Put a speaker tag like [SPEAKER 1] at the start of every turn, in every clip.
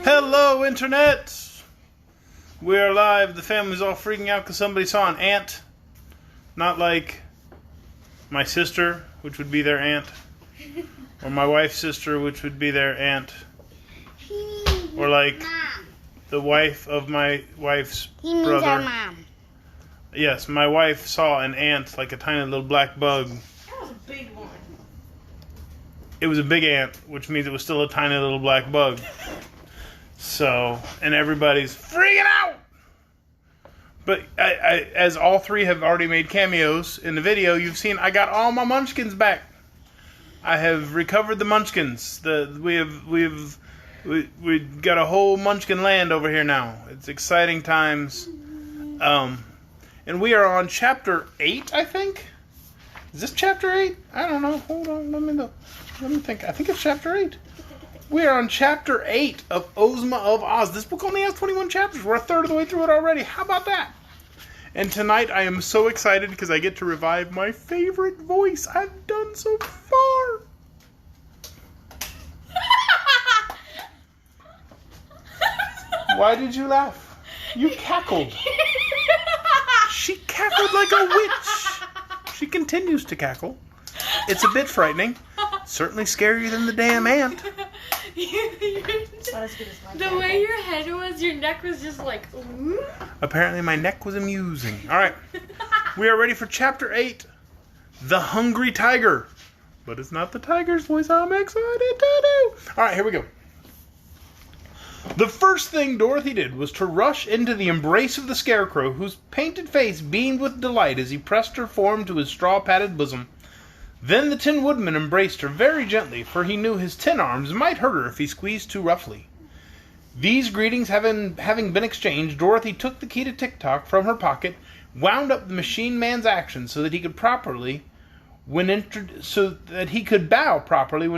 [SPEAKER 1] Hello, Internet! We are live. The family's all freaking out because somebody saw an ant. Not like my sister, which would be their aunt. Or my wife's sister, which would be their aunt. Or like the wife of my wife's
[SPEAKER 2] He means
[SPEAKER 1] brother.
[SPEAKER 2] our mom.
[SPEAKER 1] Yes, my wife saw an ant, like a tiny little black bug.
[SPEAKER 3] That was a big one.
[SPEAKER 1] It was a big ant, which means it was still a tiny little black bug. So, and everybody's freaking out! But as all three have already made cameos in the video, you've seen I got all my munchkins back. I have recovered the munchkins. We've got a whole munchkin land over here now. It's exciting times. And we are on chapter 8, I think. Is this chapter 8? I don't know. Hold on. Let me think. I think it's chapter 8. We are on chapter 8 of Ozma of Oz. This book only has 21 chapters. We're a third of the way through it already. How about that? And tonight I am so excited because I get to revive my favorite voice I've done so far. Why did you laugh? You cackled. She cackled like a witch. She continues to cackle. It's a bit frightening. Certainly scarier than the damn ant.
[SPEAKER 3] The way your head was, your neck was just like, ooh.
[SPEAKER 1] Apparently my neck was amusing. Alright. We are ready for chapter 8. The Hungry Tiger. But it's not the tiger's voice I'm excited to do. Alright, here we go. The first thing Dorothy did was to rush into the embrace of the Scarecrow, whose painted face beamed with delight as he pressed her form to his straw-padded bosom. Then the Tin Woodman embraced her very gently, for he knew his tin arms might hurt her if he squeezed too roughly. These greetings having been exchanged, Dorothy took the key to Tick-Tock from her pocket, wound up the machine man's action so that he could bow properly when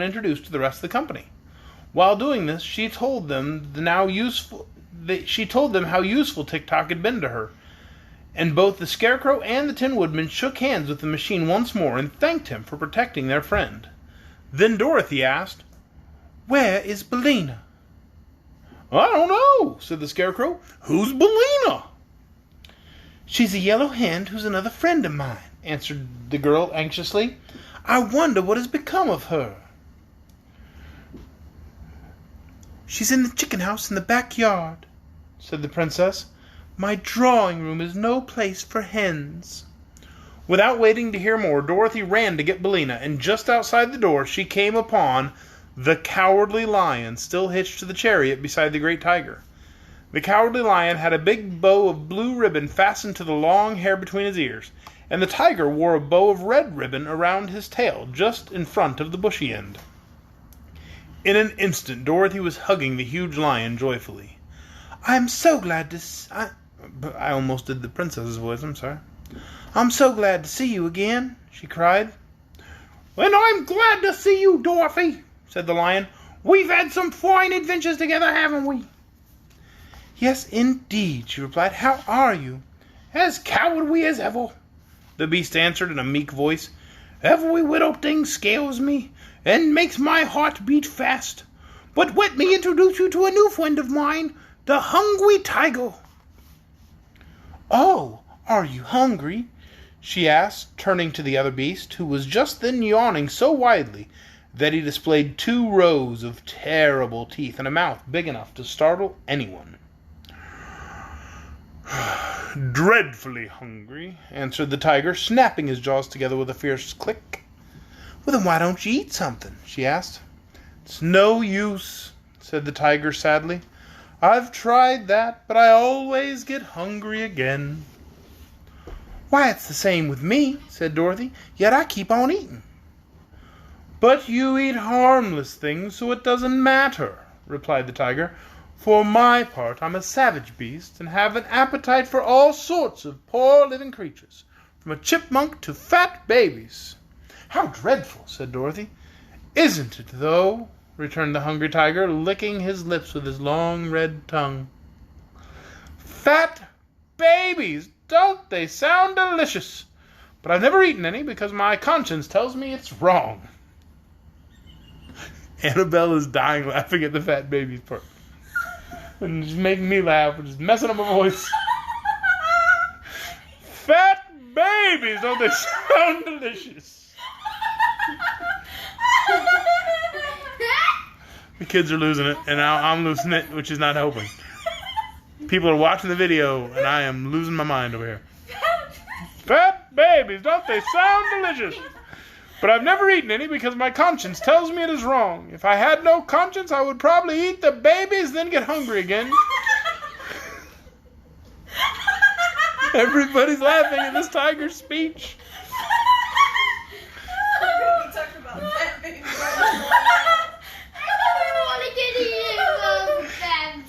[SPEAKER 1] introduced to the rest of the company. While doing this, she told them how useful Tick-Tock had been to her. And both the Scarecrow and the Tin Woodman shook hands with the machine once more and thanked him for protecting their friend. Then Dorothy asked, "Where is Billina?" "I don't know," said the Scarecrow. "Who's Billina?" "She's a yellow hen who's another friend of mine," answered the girl anxiously. "I wonder what has become of her." "She's in the chicken house in the backyard," said the princess. "My drawing room is no place for hens." Without waiting to hear more, Dorothy ran to get Billina, and just outside the door she came upon the Cowardly Lion still hitched to the chariot beside the Great Tiger. The Cowardly Lion had a big bow of blue ribbon fastened to the long hair between his ears, and the Tiger wore a bow of red ribbon around his tail just in front of the bushy end. In an instant Dorothy was hugging the huge lion joyfully. "I'm so glad to I almost did the princess's voice, I'm sorry. "I'm so glad to see you again," she cried. "And I'm glad to see you, Dorothy," said the lion. "We've had some fine adventures together, haven't we?" "Yes, indeed," she replied. "How are you?" "As cowardly as ever," the beast answered in a meek voice. "Every little thing scares me, and makes my heart beat fast. But let me introduce you to a new friend of mine, the Hungry Tiger." "Oh, are you hungry?" she asked, turning to the other beast, who was just then yawning so widely that he displayed 2 rows of terrible teeth and a mouth big enough to startle anyone. "Dreadfully hungry," answered the tiger, snapping his jaws together with a fierce click. "Well, then why don't you eat something?" she asked. "It's no use," said the tiger sadly. "I've tried that, but I always get hungry again." "Why, it's the same with me," said Dorothy, "yet I keep on eating." "But you eat harmless things, so it doesn't matter," replied the tiger. "For my part, I'm a savage beast, and have an appetite for all sorts of poor living creatures, from a chipmunk to fat babies." "How dreadful," said Dorothy. "Isn't it, though?" returned the Hungry Tiger, licking his lips with his long red tongue. "Fat babies! Don't they sound delicious? But I've never eaten any because my conscience tells me it's wrong." Annabelle is dying laughing at the fat babies part. And just making me laugh, and just messing up my voice. Fat babies, don't they sound delicious? The kids are losing it, and I'm losing it, which is not helping. People are watching the video, and I am losing my mind over here. Fat babies, don't they sound delicious? But I've never eaten any because my conscience tells me it is wrong. If I had no conscience, I would probably eat the babies, then get hungry again. Everybody's laughing at this tiger's speech.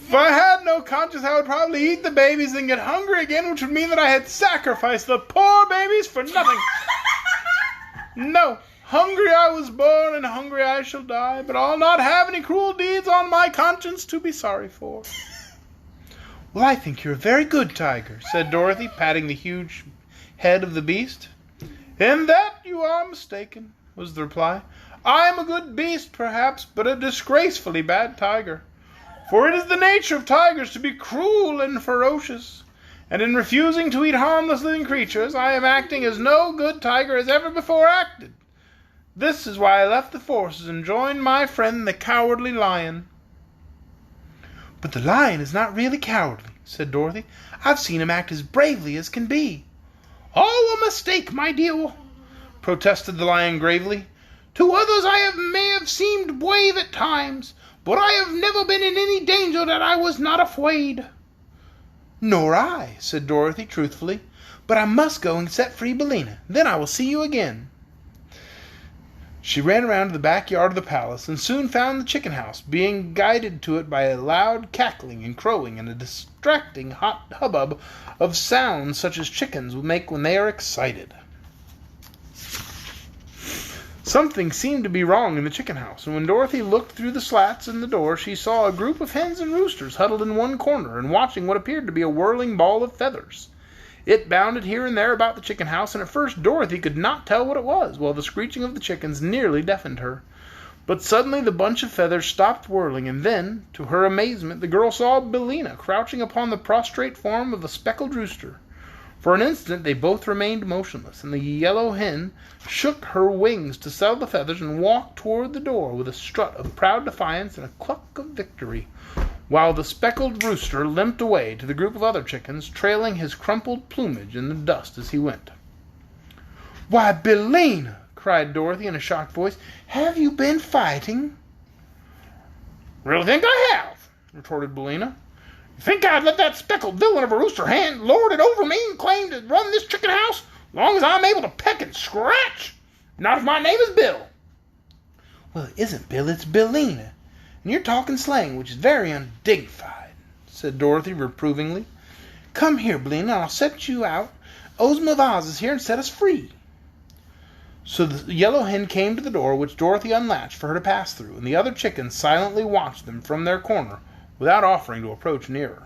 [SPEAKER 1] If I had no conscience, I would probably eat the babies and get hungry again, which would mean that I had sacrificed the poor babies for nothing. No, hungry I was born, and hungry I shall die, but I'll not have any cruel deeds on my conscience to be sorry for. Well, I think you're a very good tiger, said Dorothy, patting the huge head of the beast. In that you are mistaken, was the reply. I am a good beast, perhaps, but a disgracefully bad tiger. For it is the nature of tigers to be cruel and ferocious, and in refusing to eat harmless living creatures, I am acting as no good tiger has ever before acted. This is why I left the forces and joined my friend the cowardly lion. But the lion is not really cowardly, said Dorothy. I've seen him act as bravely as can be. Oh, a mistake, my dear, protested the lion gravely. To others may have seemed brave at times, but I have never been in any danger that I was not afraid. Nor I, said Dorothy truthfully, but I must go and set free Billina. Then I will see you again. She ran around to the backyard of the palace and soon found the chicken house, being guided to it by a loud cackling and crowing and a distracting hot hubbub of sounds such as chickens make when they are excited. Something seemed to be wrong in the chicken house, and when Dorothy looked through the slats in the door, she saw a group of hens and roosters huddled in one corner and watching what appeared to be a whirling ball of feathers. It bounded here and there about the chicken house, and at first Dorothy could not tell what it was, while the screeching of the chickens nearly deafened her. But suddenly the bunch of feathers stopped whirling, and then, to her amazement, the girl saw Billina crouching upon the prostrate form of a speckled rooster. For an instant they both remained motionless, and the yellow hen shook her wings to settle the feathers and walked toward the door with a strut of proud defiance and a cluck of victory, while the speckled rooster limped away to the group of other chickens, trailing his crumpled plumage in the dust as he went. Why, Billina, cried Dorothy in a shocked voice, have you been fighting? Really think I have, retorted Billina. You think I'd let that speckled villain of a rooster hen lord it over me and claim to run this chicken house, long as I'm able to peck and scratch? Not if my name is Bill. Well, it isn't Bill, it's Billina. And you're talking slang, which is very undignified, said Dorothy reprovingly. Come here, Billina, and I'll set you out. Ozma of Oz is here and set us free. So the yellow hen came to the door, which Dorothy unlatched for her to pass through, and the other chickens silently watched them from their corner, without offering to approach nearer.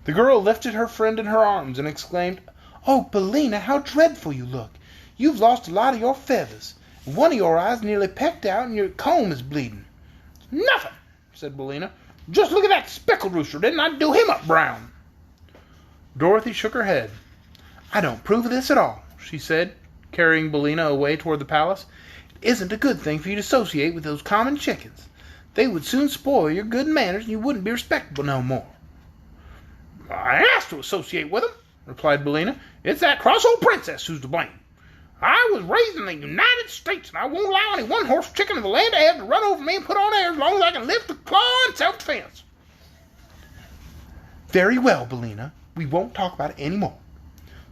[SPEAKER 1] The girl lifted her friend in her arms and exclaimed, Oh, Billina, how dreadful you look. You've lost a lot of your feathers. One of your eyes nearly pecked out and your comb is bleeding. Nothing, said Billina. Just look at that speckled rooster. Didn't I do him up brown? Dorothy shook her head. I don't approve of this at all, she said, carrying Billina away toward the palace. It isn't a good thing for you to associate with those common chickens. They would soon spoil your good manners, and you wouldn't be respectable no more. I asked to associate with them, replied Billina. It's that cross old princess who's to blame. I was raised in the United States, and I won't allow any one-horse chicken in the land to have to run over me and put on air as long as I can live to claw in self-defense. Very well, Billina. We won't talk about it any more.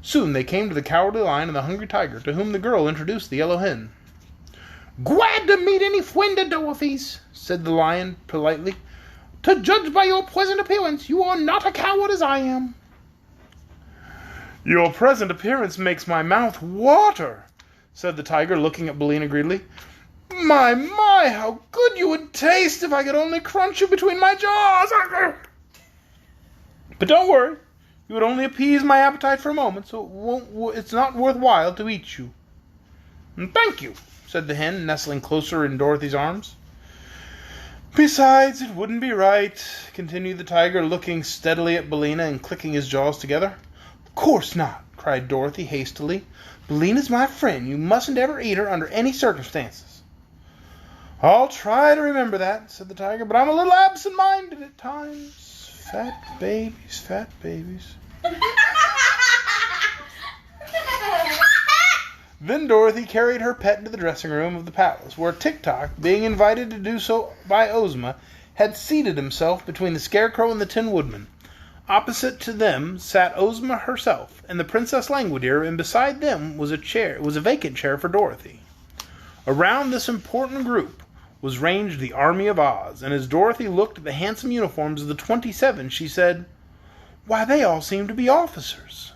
[SPEAKER 1] Soon they came to the cowardly lion and the hungry tiger, to whom the girl introduced the yellow hen. Glad to meet any friend of Dorothy's, said the lion politely. To judge by your present appearance, you are not a coward as I am. Your present appearance makes my mouth water, said the tiger, looking at Billina greedily. My, how good you would taste if I could only crunch you between my jaws. But don't worry, you would only appease my appetite for a moment, so it's not worthwhile to eat you. Thank you, said the hen, nestling closer in Dorothy's arms. Besides, it wouldn't be right, continued the tiger, looking steadily at Billina and clicking his jaws together. Of course not, cried Dorothy hastily. Billina's my friend. You mustn't ever eat her under any circumstances. I'll try to remember that, said the tiger, but I'm a little absent-minded at times. Fat babies, fat babies. Then Dorothy carried her pet into the dressing room of the palace, where Tik-Tok, being invited to do so by Ozma, had seated himself between the Scarecrow and the Tin Woodman. Opposite to them sat Ozma herself and the Princess Langwidere, and beside them was a vacant chair for Dorothy. Around this important group was ranged the army of Oz, and as Dorothy looked at the handsome uniforms of the 27, she said, "Why, they all seem to be officers."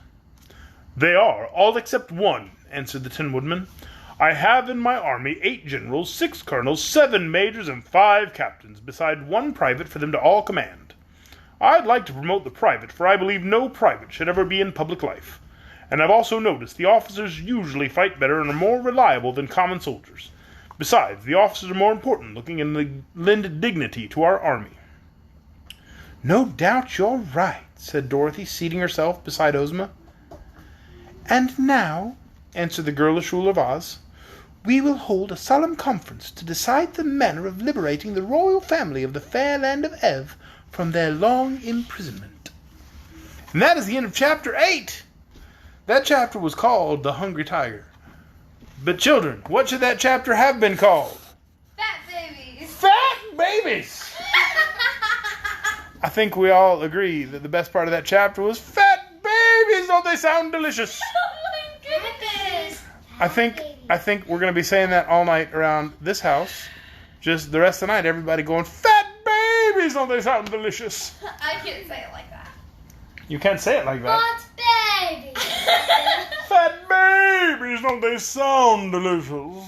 [SPEAKER 1] "They are, all except one," answered the Tin Woodman. "I have in my army 8 generals, 6 colonels, 7 majors, and 5 captains, beside 1 private for them to all command. I'd like to promote the private, for I believe no private should ever be in public life. And I've also noticed the officers usually fight better and are more reliable than common soldiers. Besides, the officers are more important looking and lend dignity to our army." "No doubt you're right," said Dorothy, seating herself beside Ozma. "And now," answered the girlish ruler of Oz, "we will hold a solemn conference to decide the manner of liberating the royal family of the fair land of Ev from their long imprisonment." And that is the end of Chapter 8. That chapter was called The Hungry Tiger. But children, what should that chapter have been called?
[SPEAKER 3] Fat babies.
[SPEAKER 1] Fat babies! I think we all agree that the best part of that chapter was fat babies. Don't they sound delicious?
[SPEAKER 3] Oh my goodness.
[SPEAKER 1] I think we're going to be saying that all night around this house. Just the rest of the night, everybody going, "Fat babies, don't they sound delicious?"
[SPEAKER 3] I can't say it like that.
[SPEAKER 1] You can't say it like that.
[SPEAKER 3] Fat babies.
[SPEAKER 1] Fat babies, don't they sound delicious?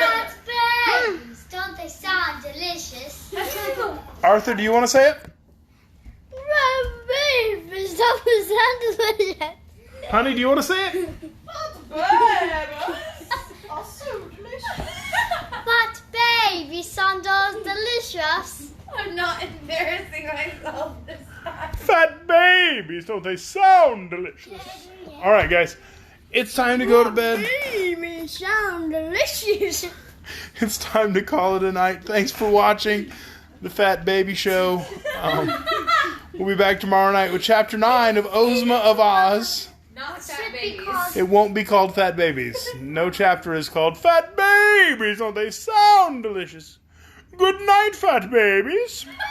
[SPEAKER 2] Fat babies, don't they sound delicious?
[SPEAKER 3] That's really cool.
[SPEAKER 1] Arthur, do you want to say it?
[SPEAKER 2] Fat babies, don't they sound delicious?
[SPEAKER 1] Honey, do you want to say it?
[SPEAKER 3] Also delicious.
[SPEAKER 2] Fat babies sound delicious.
[SPEAKER 3] I'm not embarrassing myself this time.
[SPEAKER 1] Fat babies, don't they sound delicious? All right, guys, it's time to go to bed.
[SPEAKER 2] Babies sound delicious.
[SPEAKER 1] It's time to call it a night. Thanks for watching the Fat Baby Show. We'll be back tomorrow night with Chapter 9 of Ozma of Oz.
[SPEAKER 3] Not fat
[SPEAKER 2] Should be
[SPEAKER 3] babies.
[SPEAKER 2] called-
[SPEAKER 1] It won't be called Fat Babies. No chapter is called Fat Babies, don't they sound delicious? Good night, Fat Babies.